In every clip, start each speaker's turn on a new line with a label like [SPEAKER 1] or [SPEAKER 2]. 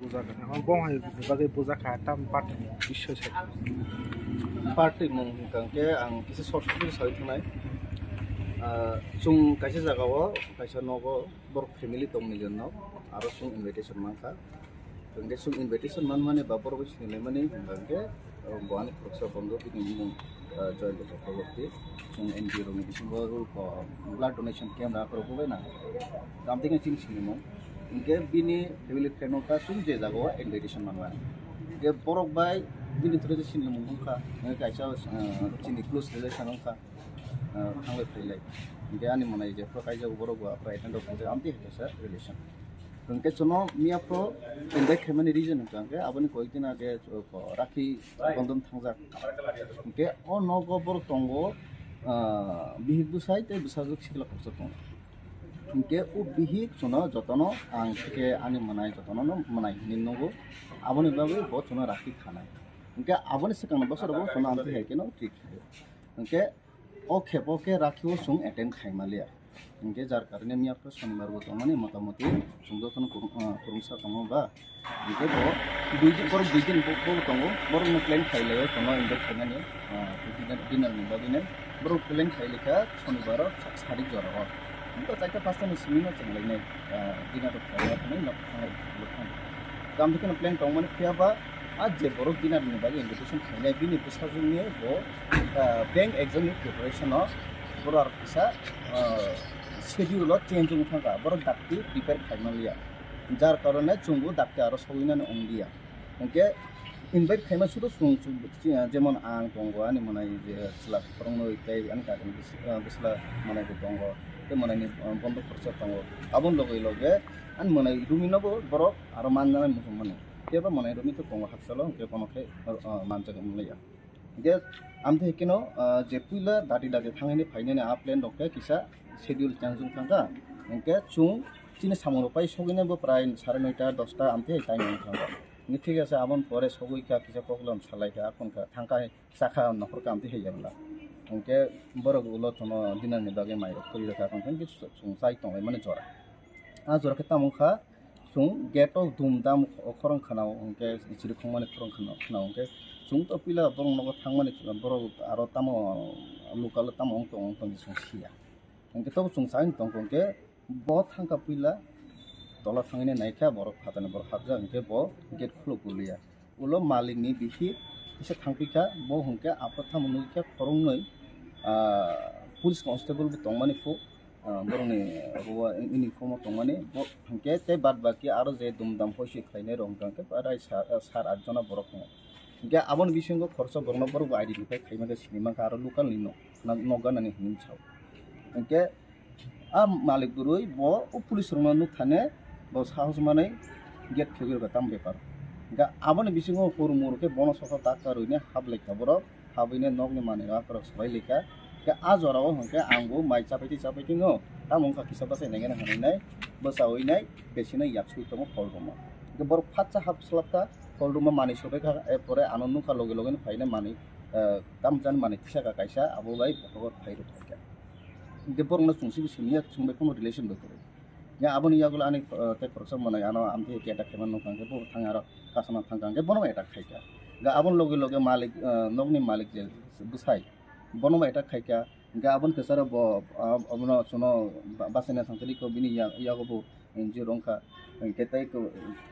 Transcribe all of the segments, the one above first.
[SPEAKER 1] buzakan ang bong bagay buzaka tam party bisho se
[SPEAKER 2] party mong kangke ang kisa short film sa tunay sung kaisa jagao kaisa nogo bor family tong million no aro sung invitation mangka kangke sung invitation man mane babor ko sinile mane kangke boani proksa bondo bini mung join the property sung NGO ro medicine ro ko blood donation camp ra ko ko na gamting chin sinimo इनके बिनी family friend का सुन जे जागो invitation मानवा के borok bai bini थोड़े से सिन मुंग का काइसा चिनि close relation का थांबाय फैलाय इनके आनि मनाय जे फ्रो काइजा borok wa फ्राइट एंड ऑफ जे आमति है सर रिलेशन इनके चनो मिया फ्रो इनके खेमनि रीजन का के आबनि कोइ दिन आगे राखी बंधन थांजा इनके ओ नगो बर तंगो बिहि बुसाय ते बुसाजुक सिखला खरस तंग इनके उ बिहि सुनो जतनो आं के आनि मनाय जतनो न मनाय निनगो आबनि बाबे बहुत सुनो राखी खानाय इनके आबनि सिकन बसर बो सुनो आंति है के न ठीक है इनके ओ खेपो के राखिओ सुं अटेंड खाइमालिया इनके जार कारणे मिया प्र शनिबार बो तमाने मोटामोटी सुंदो तन कुरुंसा तंगो बा इनके बो दुइदिन बो तंगो बर न प्लान खाइले सुनो इनके खानाने डिनर नि बादिने बर प्लान खाइलेका शनिबार सारि जरा तो चाइटा पास्ता नि सिमिनो चंगलाइने दिनार खाया खनै नखाय लखान काम दिखन प्लान तंगमने फियाबा आज जे बरो दिनार नि बागे इनविटेशन खाइनाय बिनि बुसाजुनि बो बैंक एग्जाम नि प्रिपरेशन बरो आर फिसा शेड्यूल चेंज उठागा बरो दाक्ति प्रिपेयर खाइमालिया जार कारणे चुंगु दाक्ति आरो सविनाने अंगिया ओके इनभाइट खाइमा सुदो सुं जेमन आं दंगो आनि मनाय जे स्ला फोरंनो इताय आनि कागन बिसला मनाय दंगो ते मनायनि बन्द खरसा दंगो आबन लगे लगे आन मनाय रुमिनबो बरो आरो माननाय मुसुम माने केबा मनाय रुमि तो दंगो हाबसालो के पनखे मानजाग मोनलाया जे आमथे केनो जे पुइला दादि दादि थांनायनि फाइनायनि आ प्लान दके किसा शेड्यूल चेंजजों थांगा इनके चुं चिनि सामरो पाइ सगिनाबो प्राय 9:30 10टा आमथे टाइम थांगा नि ठीक আছে आबन परे सगुइका किसा प्रॉब्लम सालायका आपनका थांका साखा नखरका आमथे हेयाबला इनके बरग उलो तनो दिनानि बागे माइ खरि रखा खन कि सुं साइ तंगाय माने जरा आ जरा के तामुखा सुं गेट अफ धुमधाम खरं खानाव इनके इचिरि खंमाने खरं खानाव इनके सुं तो पिला बरं नगो थांमाने बरग आरो तामो लोकाल तामो अंत सुं सिया इनके तो सुं साइ तंग इनके बहुत थांका पिला तला थांगिने नायखा बरक फाताने बरक हाबजा इनके बो गेट खुलो गुलिया उलो मालिकनि बिहि इसे थांपिका बो हुंके आपथा मनुके खरंनै पुलिस कांस्टेबल बो तंगमाने फु बरंनि रुवा इउनिफर्म तंगमाने बो हुंके ते बाद बाकी आरो जे दुमदाम होइसे खाइने रंगांके प्राय 7-8 जना बरक इनके आबन बिसिंगो खरसा बरनो बरक आइडेन्टिफाइ खाइमाके सिनेमा का आरो लोकाल नि नगानानि हिनसाव इनके आ मालिक गुरुय बो पुलिस रंगा नुक थाने बो साहस माने गेट फिगिरगा ताम बेपार गा आबन बिसिंगो हुरमुर के बन सखा ताकारुने हाबलेका बरो हाबैने नगनि माने आकर सबाइलेका के आ जराव हंके आंगो माइ चापाइति नो तामंका किसा बासे नेगेना हनैनाय बसावैनाय बेसिना याक्सुइ तमो फलदमो के बर फाच्चा हाबस्लाबका फलदमो माने सबाइका एपरे आनन्दका लगे लगे फाइना माने ताम जान माने किसा का काइसा आबोबाय भगत फाइरो थाका के बरनो सुंसि बिसिनिया सुंबाय कोनो रिलेशन बकरे या आबनि यागुला आनि ते खरसा माने आनो आमथे केटा खेमान नखांके बो थांगार कासना थांगांके बनो एटा खाइका गा आबन लगे लगे मालिक नगनि मालिक जे बुसाय बनो एटा खाइका गा आबन केसार बो अबनो सुनो बासेना थांतरि को बिनि यागबो एनजि रंखा केताय को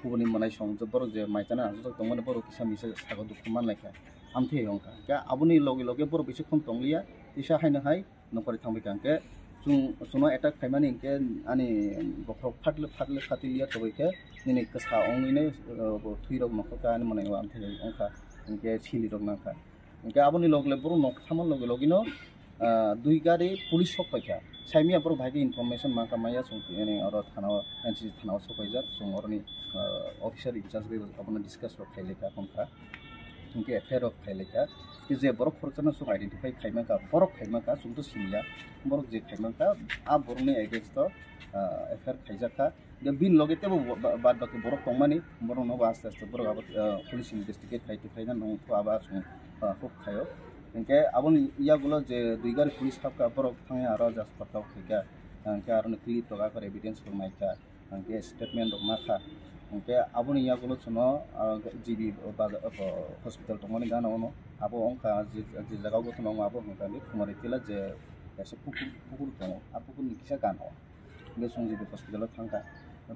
[SPEAKER 2] कुबनि मनाय सं जो बर जे माइचाना आजो तंगने बर किसा मिसे सागो दुख मानलायका आमथे रंखा गा आबनि लगे लगे बर बिसे खम तंगलिया तिसा हायनो हाय नखरि थांबिकांके सुनो एटाक खाइमानि इनके आनि बखर फाटले खातिलिया तबैके निने कसा अंगैने थुइरक नखका आनि मनाय आमथे अंखा इनके सिलि रंनाखा इनके आबनि लगले बर नखथामन लगे लगिनो दुइ गारि पुलिस सफायका साइमिया बर भाइके इनफरमेशन माका माया संने अर थानाव एनसि थानाव सफायजा संगरनि अफिसर इंचार्ज बे अपना डिस्कस खाइलेका खनखा इनके एफेयर अफ खाइलेका कि जे बरक खरचना सु आइडेंटिफाइ खाइमाका बरक खाइमाका सुंतो सिनिया बरक जे खाइमाका आ बरने एगेंस्ट एफेयर खाइजाका जे बिन लगे तेबो बाद बाकी बरक तंगमानि बरक न आस्ते आस्ते बरक अब पुलिस इन्वेस्टिगेट खाइना न तो आबा सु हुक खायो इनके आबन यागुलो जे दुइगार पुलिस हाबका बरक थांगे आरो जास्ट पटाव खाइका इनके आरो क्लिप लगा कर एविडेंस फरमाइका इनके स्टेटमेंट माखा oke abo ni yakulo sono GB hospital tongoni gana ono abo ongka ji jaga go tono abo ongka ni kumari tila je ese pukul tono abo kun nikisa gana nge song GB hospital thangka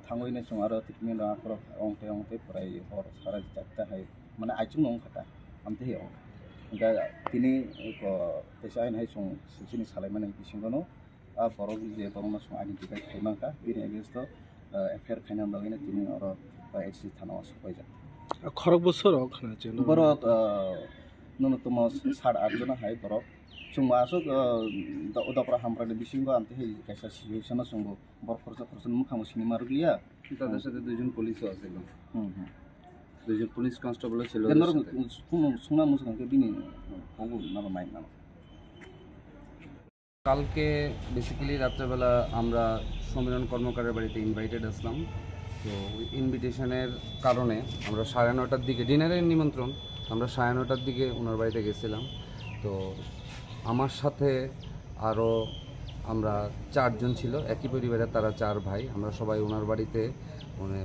[SPEAKER 2] thangoi ne song aro treatment akro ongte prai hor sara jatta hai mane aichung ong khata amte he ong ga tini ko pesa hai song sini salai mane bisingono a borok je borok song identify khaimangka bini against affair khainam bagina tini aro HC থানা সবাইজা
[SPEAKER 1] খরক বছর ওখানে আছে
[SPEAKER 2] বরক ন্যূনতম 7-8 জন high বরক সুংমা আসক দপরা হামপ্রানি বিসিংগো আনতে হে কাইসা situation সুংগো বর খরচ মুখামু সিনি মারুলিয়া
[SPEAKER 3] তাদের সাথে দুইজন পুলিশও আছিল দুইজন পুলিশ কনস্টেবল ছিল
[SPEAKER 2] সুংনা মুসকানকে বিনি ওগু নাম মাই নাম
[SPEAKER 3] কালকে বেসিক্যালি রাত্রেবেলা আমরা সমীরণ কর্মকারের বাড়িতে ইনভাইটেড আসলাম তো ইনভিটেশনের কারণে আমরা 9:30টার দিকে ডিনারের নিমন্ত্রণ আমরা 9:30টার দিকে ওনার বাড়িতে গেছিলাম তো আমার সাথে আরও আমরা 4 জন ছিল একই পরিবারের তারা 4 ভাই আমরা সবাই ওনার বাড়িতে মানে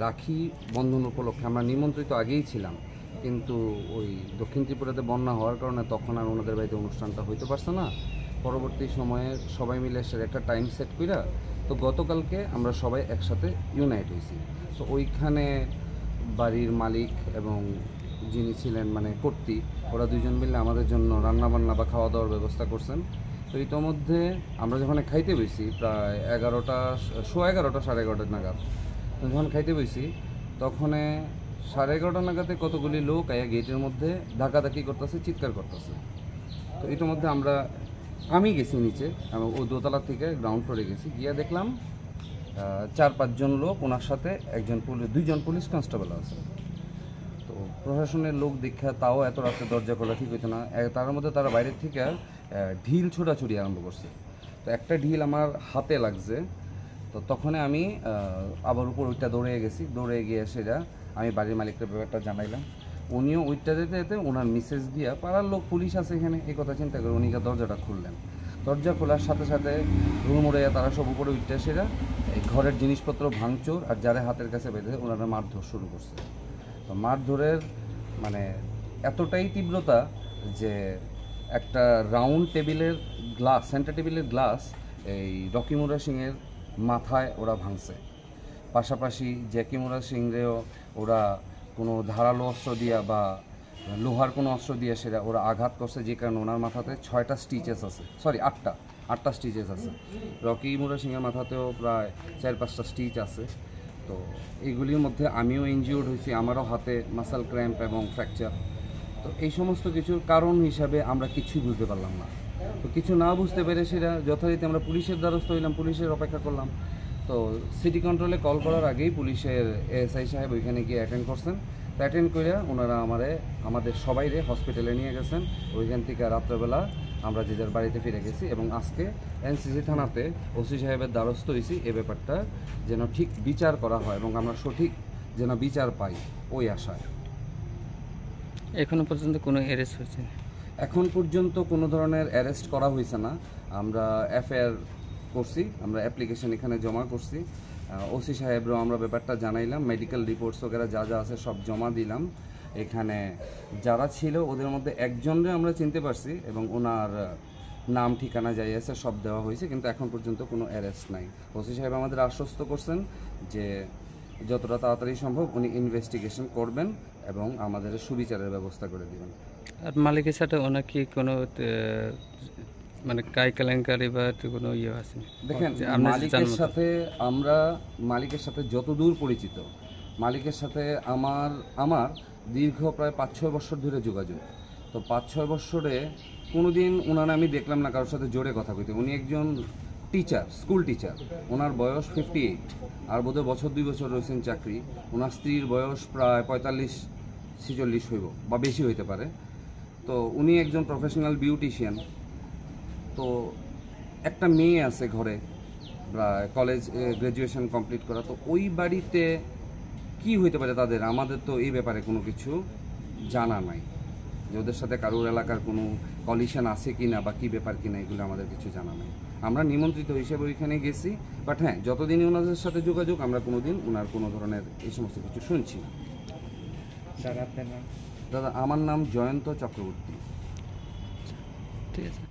[SPEAKER 3] রাখি বন্ধন উপলক্ষে আমরা নিমন্ত্রিত আগেই ছিলাম কিন্তু ওই দক্ষিণ ত্রিপুরাতে বন্যা হওয়ার কারণে তখন আর ওনাদের বাড়িতে অনুষ্ঠানটা হইতে পারছে না পরবর্তী সময়ে সবাই মিলে একটা টাইম সেট কইরা তো গতকালকে আমরা সবাই একসাথে ইউনাইট হয়েছি তো ওইখানে বাড়ির মালিক এবং যিনি ছিলেন মানে কর্তী ওরা দুইজন মিলে আমাদের জন্য রান্নাবান্না বা খাওয়া দাওয়ার ব্যবস্থা করছেন তো ইতোমধ্যে আমরা যখন খাইতে বসি প্রায় 11টা 11:30 নাগাদ যখন খাইতে বসি তখন 11:30 নাগাদে কতগুলি লোক আয়া গেটের মধ্যে ধাক্কাধাক্কি করতেছে চিৎকার করতেছে তো ইতোমধ্যে আমি গেছি নিচে ও দোতলা থেকে গ্রাউন্ড ফ্লোরে গেছি গিয়ে দেখলাম 4-5 জন লোক ওনার সাথে দুইজন পুলিশ কনস্টেবল আছে তো প্রশাসনের লোক দেখা তাও এত রাতে দরজা খোলা ঠিক হইতো না তার মধ্যে তারা বাইরের থেকে ঢিল ছোটাছুটি আরম্ভ করছে তো একটা ঢিল আমার হাতে লাগছে তো তখন আমি আবার উপর ওইটা দৌড়ে গিয়ে সেটা আমি বাড়ির মালিককে ব্যাপারটা জানাইলাম উনিও ওইটা যেতে যেতে ওনার মেসেজ দিয়া পাড়ার লোক পুলিশ আছে এখানে এই কথা চিন্তা করে উনি দরজাটা খুললেন দরজা খোলার সাথে সাথে রুমুড়াইয়া তারা সব উপরে উঠতে সেরা এই ঘরের জিনিসপত্র ভাঙচুর আর যারা হাতের কাছে বেঁধে ওনারা মারধর শুরু করছে তো মারধরের মানে এতটাই তীব্রতা যে একটা রাউন্ড টেবিলের গ্লাস সেন্টার টেবিলের গ্লাস এই রকিমুরা সিংয়ের মাথায় ওরা ভাঙছে পাশাপাশি জ্যাকিমুরা সিংরেও ওরা কোনো ধারালো অস্ত্র দিয়া বা লোহার কোনো অস্ত্র দিয়ে সেটা ওরা আঘাত করছে যে কারণে ওনার মাথাতে 6টা স্টিচেস আছে সরি 8টা স্টিচেস আছে রকি মুরা সিংয়ের মাথাতেও প্রায় 4-5টা স্টিচ আছে তো এইগুলির মধ্যে আমিও ইনজিওর্ড হয়েছি আমারও হাতে মাসেল ক্র্যাম্প এবং ফ্র্যাকচার তো এই সমস্ত কিছুর কারণ হিসাবে আমরা কিছুই বুঝতে পারলাম না তো কিছু না বুঝতে পেরে সেটা যথারীতি আমরা পুলিশের দ্বারস্থ হইলাম পুলিশের অপেক্ষা করলাম তো সিটি কন্ট্রোলে কল করার আগেই পুলিশের এএসআই সাহেব ওইখানে গিয়ে অ্যাটেন্ড করছেন অ্যাটেন্ড করে ওনারা আমাদের সবাইরে হসপিটালে নিয়ে গেছেন ওইখান থেকে রাত্রেবেলা আমরা যে যার বাড়িতে ফিরে গেছি এবং আজকে এনসিসি থানাতে ওসি সাহেবের দ্বারস্থ হয়েছি এ ব্যাপারটা যেন ঠিক বিচার করা হয় এবং আমরা সঠিক যেন বিচার পাই ওই আশায়
[SPEAKER 4] এখনো পর্যন্ত কোনো অ্যারেস্ট হয়েছে
[SPEAKER 3] এখন পর্যন্ত কোনো ধরনের অ্যারেস্ট করা হয়েছে না আমরা এফআইআর করছি আমরা অ্যাপ্লিকেশন এখানে জমা করছি ওসি সাহেবরাও আমরা ব্যাপারটা জানাইলাম মেডিকেল রিপোর্টস ওগেরা যা আছে সব জমা দিলাম এখানে যারা ছিল ওদের মধ্যে একজনরে আমরা চিনতে পারছি এবং ওনার নাম ঠিকানা যাই আছে সব দেওয়া হয়েছে কিন্তু এখন পর্যন্ত কোনো অ্যারেস্ট নাই ওসি সাহেব আমাদের আশ্বস্ত করছেন যে যতটা তাড়াতাড়ি সম্ভব উনি ইনভেস্টিগেশন করবেন এবং আমাদের সুবিচারের ব্যবস্থা করে দেবেন
[SPEAKER 4] আর মালিকের সাথে ওনার কি কোনো মানে কেলেঙ্কারি বা কোনো ইয়ে আছে
[SPEAKER 3] দেখেন মালিকের সাথে যতদূর পরিচিত মালিকের সাথে আমার দীর্ঘ প্রায় 5-6 বছর ধরে যোগাযোগ তো 5-6 বছরে কোনোদিন ওনারা আমি দেখলাম না কারোর সাথে জোরে কথা কইতে উনি একজন টিচার স্কুল টিচার ওনার বয়স 58 আর বোধহয় বছর 2 বছর রয়েছেন চাকরি ওনার স্ত্রীর বয়স প্রায় 45-46 হইব বা বেশি হইতে পারে তো উনি একজন প্রফেশনাল বিউটিশিয়ান তো একটা মেয়ে আছে ঘরে কলেজ গ্র্যাজুয়েশন কমপ্লিট করা তো ওই বাড়িতে কি হইতে পারে তাদের আমাদের তো এই ব্যাপারে কোনো কিছু জানা নাই যে ওদের সাথে কারোর এলাকার কোনো কলিশন আছে কিনা বা কী ব্যাপার কিনা এগুলো আমাদের কিছু জানা নেই। আমরা নিমন্ত্রিত হিসেবে ওইখানে গেছি, বাট হ্যাঁ যতদিনই ওনাদের সাথে যোগাযোগ আমরা কোনোদিন ওনার কোনো ধরনের এই সমস্ত কিছু শুনছি না।
[SPEAKER 1] স্যার আপনার নাম?
[SPEAKER 3] দাদা আমার নাম জয়ন্ত চক্রবর্তী।
[SPEAKER 4] ঠিক আছে।